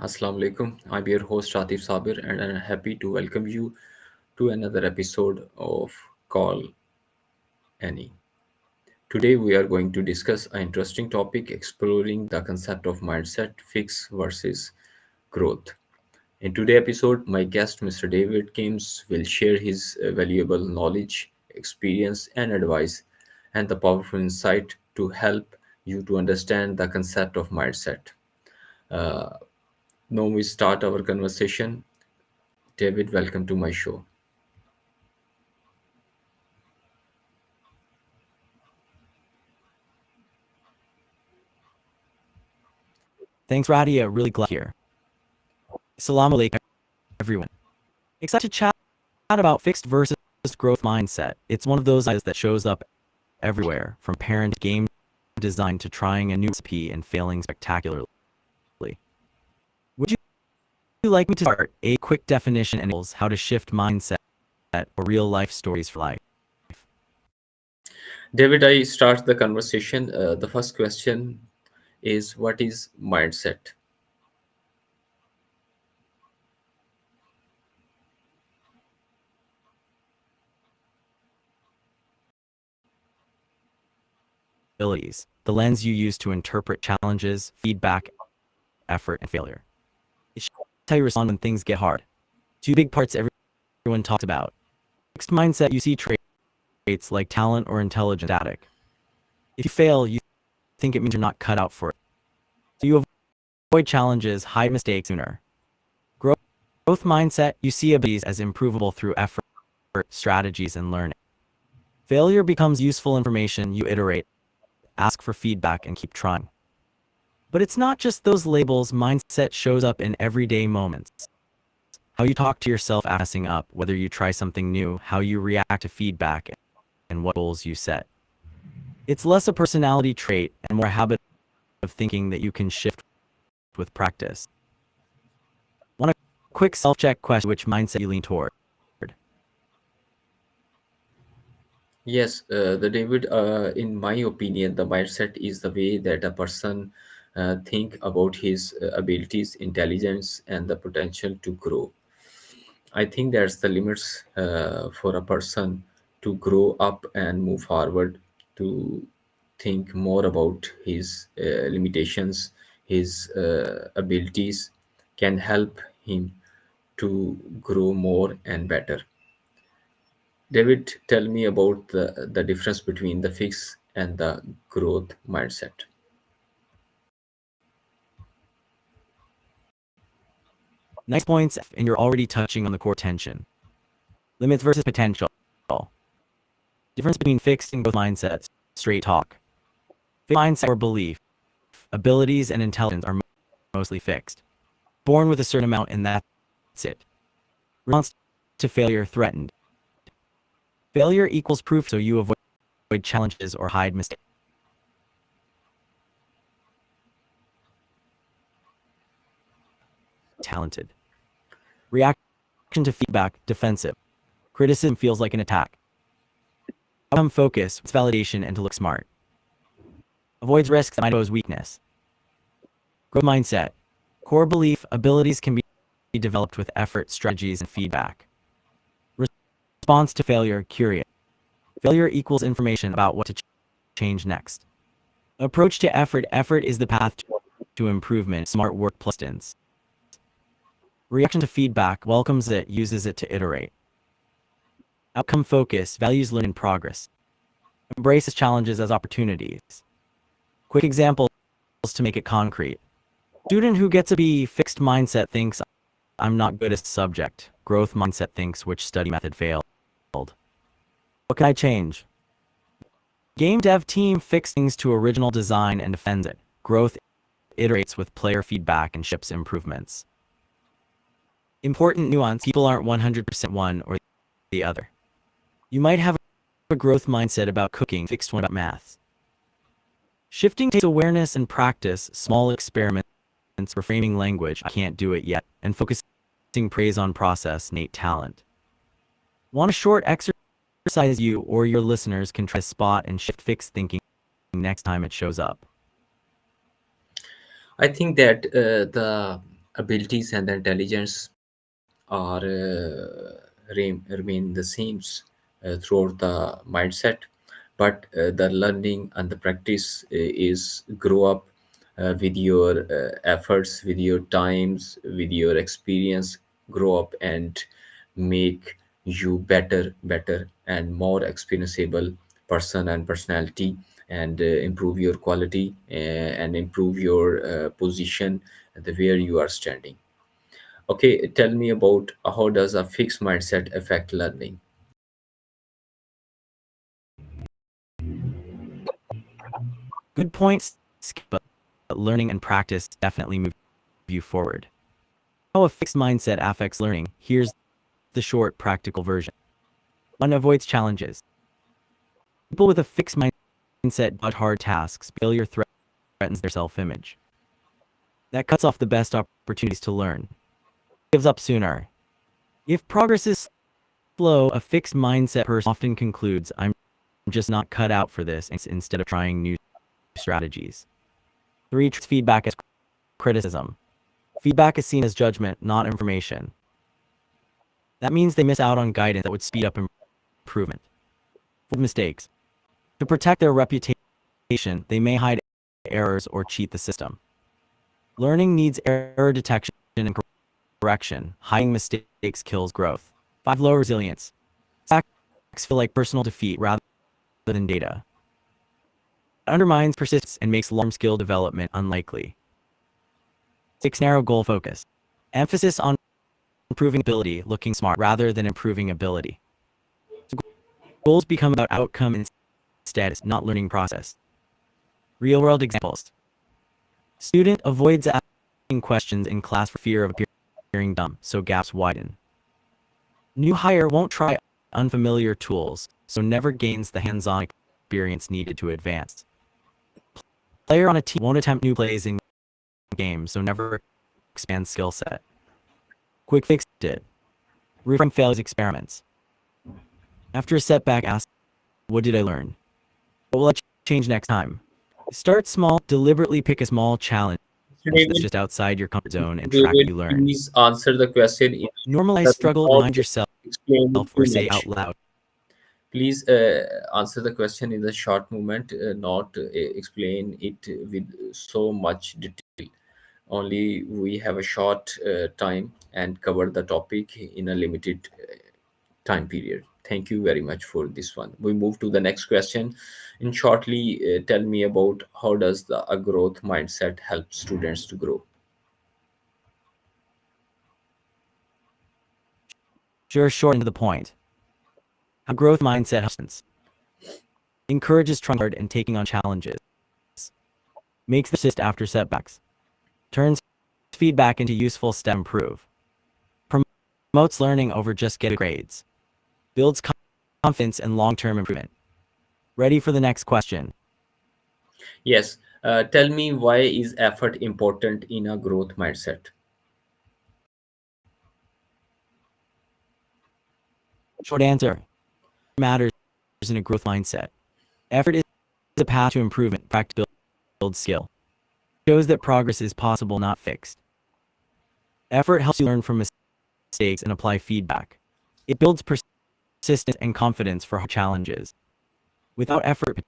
Assalamu alaikum. I'm your host Atif Sabir, and I'm happy to welcome you to another episode of Call Annie. Today, we are going to discuss an interesting topic exploring the concept of mindset fix versus growth. In today's episode, my guest, Mr. David Kims, will share his valuable knowledge, experience, and advice, and the powerful insight to help you to understand the concept of mindset. Uh, Now we start our conversation. David, welcome to my show. Thanks, Radia. Really glad here. Assalamu alaikum, everyone. Excited to chat about fixed versus growth mindset. It's one of those ideas that shows up everywhere, from parent game design to trying a new recipe and failing spectacularly. Would you like me to start a quick definition and how to shift mindset or real life stories for life? David, I start the conversation. The first question is, what is mindset? Abilities, the lens you use to interpret challenges, feedback, effort, and failure. It shows how you respond when things get hard. Two big parts everyone talks about. Fixed mindset, you see traits like talent or intelligence static. If you fail, you think it means you're not cut out for it. So you avoid challenges, hide mistakes sooner. Growth mindset, you see abilities as improvable through effort, strategies, and learning. Failure becomes useful information, you iterate, ask for feedback, and keep trying. But it's not just those labels, mindset shows up in everyday moments. How you talk to yourself after messing up, whether you try something new, how you react to feedback, and what goals you set. It's less a personality trait and more a habit of thinking that you can shift with practice. Want a quick self-check question: which mindset you lean toward? Yes, the David. In my opinion, the mindset is the way that a person think about his abilities, intelligence, and the potential to grow. I think that's the limits for a person to grow up and move forward, to think more about his limitations, his abilities can help him to grow more and better. David, tell me about the difference between the fix and the growth mindset. Nice points, and you're already touching on the core tension. Limits versus potential. Difference between fixed and growth mindsets. Straight talk. Fixed mindset or belief. Abilities and intelligence are mostly fixed. Born with a certain amount, and that's it. Response to failure threatened. Failure equals proof, so you avoid challenges or hide mistakes. Talented. Reaction to feedback, defensive. Criticism feels like an attack. Outcome focus, it's validation and to look smart. Avoids risks that might pose weakness. Growth mindset. Core belief, abilities can be developed with effort, strategies, and feedback. Response to failure, curious. Failure equals information about what to change next. Approach to effort, effort is the path to improvement, smart work plus distance. Reaction to feedback, welcomes it, uses it to iterate. Outcome focus, values learning progress. Embraces challenges as opportunities. Quick examples to make it concrete. Student who gets a B, fixed mindset thinks, I'm not good at the subject. Growth mindset thinks, which study method failed. What can I change? Game dev team fixed things to original design and defends it. Growth iterates with player feedback and ships improvements. Important nuance, people aren't 100% one or the other. You might have a growth mindset about cooking, fixed one about math. Shifting takes awareness and practice, small experiments, reframing language, I can't do it yet, and focusing praise on process, innate talent. Want a short exercise you or your listeners can try to spot and shift fixed thinking next time it shows up? I think that the abilities and the intelligence are remain the same throughout the mindset, but the learning and the practice is grow up with your efforts, with your times, with your experience. Grow up and make you better and more experienceable person and personality, and improve your quality and improve your position the where you are standing. Okay, tell me about how does a fixed mindset affect learning? Good points, but learning and practice definitely move you forward. How a fixed mindset affects learning. Here's the short, practical version. 1. Avoids challenges. People with a fixed mindset dodge hard tasks. Failure threatens their self-image. That cuts off the best opportunities to learn. Gives up sooner. If progress is slow, a fixed mindset person often concludes, I'm just not cut out for this, instead of trying new strategies. 3. Treats feedback as criticism. Feedback is seen as judgment, not information. That means they miss out on guidance that would speed up improvement. 4. Mistakes. To protect their reputation, they may hide errors or cheat the system. Learning needs error detection and correction. Hiding mistakes kills growth. 5. Low resilience. Setbacks feel like personal defeat rather than data. It undermines persistence and makes long skill development unlikely. 6. Narrow goal focus. Emphasis on improving ability, looking smart, rather than improving ability. So goals become about outcome and status, not learning process. Real-world examples. Student avoids asking questions in class for fear of appearing dumb, so gaps widen. New hire won't try unfamiliar tools, so never gains the hands-on experience needed to advance. Player on a team won't attempt new plays in games, so never expands skill set. Quick fix it. Reframe failures experiments. After a setback, ask, what did I learn? What will I change next time? Start small, deliberately pick a small challenge Mr. that's David, just outside your comfort zone and track what David, you learn. please answer the question in Normalize that struggle, without remind yourself explaining or too say out much. loud. Please answer the question in the short moment, not explain it with so much detail. Only we have a short time and cover the topic in a limited time period. Thank you very much for this one. We move to the next question. In shortly, tell me about how does a growth mindset help students to grow? Sure, short and to the point. How growth mindset helps. Encourages trying hard and taking on challenges. Makes them persist after setbacks. Turns feedback into useful step improve. Promotes learning over just getting grades. Builds confidence and long-term improvement. Ready for the next question. Yes, tell me why is effort important in a growth mindset? Short answer. Matters in a growth mindset. Effort is a path to improvement. Practice builds skill. Shows that progress is possible, not fixed. Effort helps you learn from mistakes and apply feedback. It builds persistence and confidence for hard challenges. Without effort,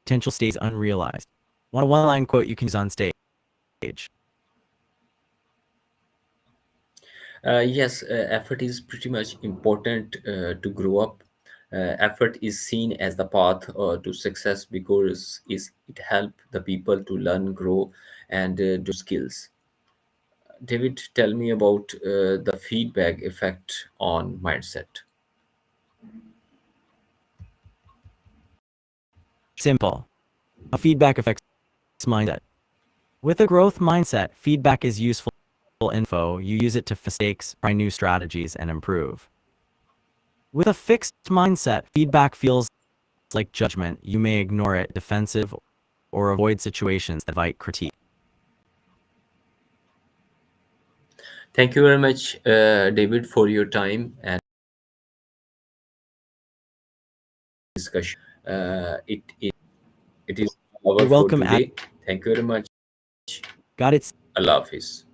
potential stays unrealized. Want a one-line quote you can use on stage? Yes, effort is pretty much important to grow up. Effort is seen as the path to success because it help the people to learn, grow, and do skills. David, tell me about the feedback effect on mindset. Simple. How feedback affects mindset. With a growth mindset, feedback is useful info. You use it to fix mistakes, try new strategies, and improve. With a fixed mindset, feedback feels like judgment. You may ignore it, defensive, or avoid situations that invite critique. Thank you very much, David, for your time and discussion. It is You're our for welcome, today. Thank you very much. Got it. Allah Hafiz.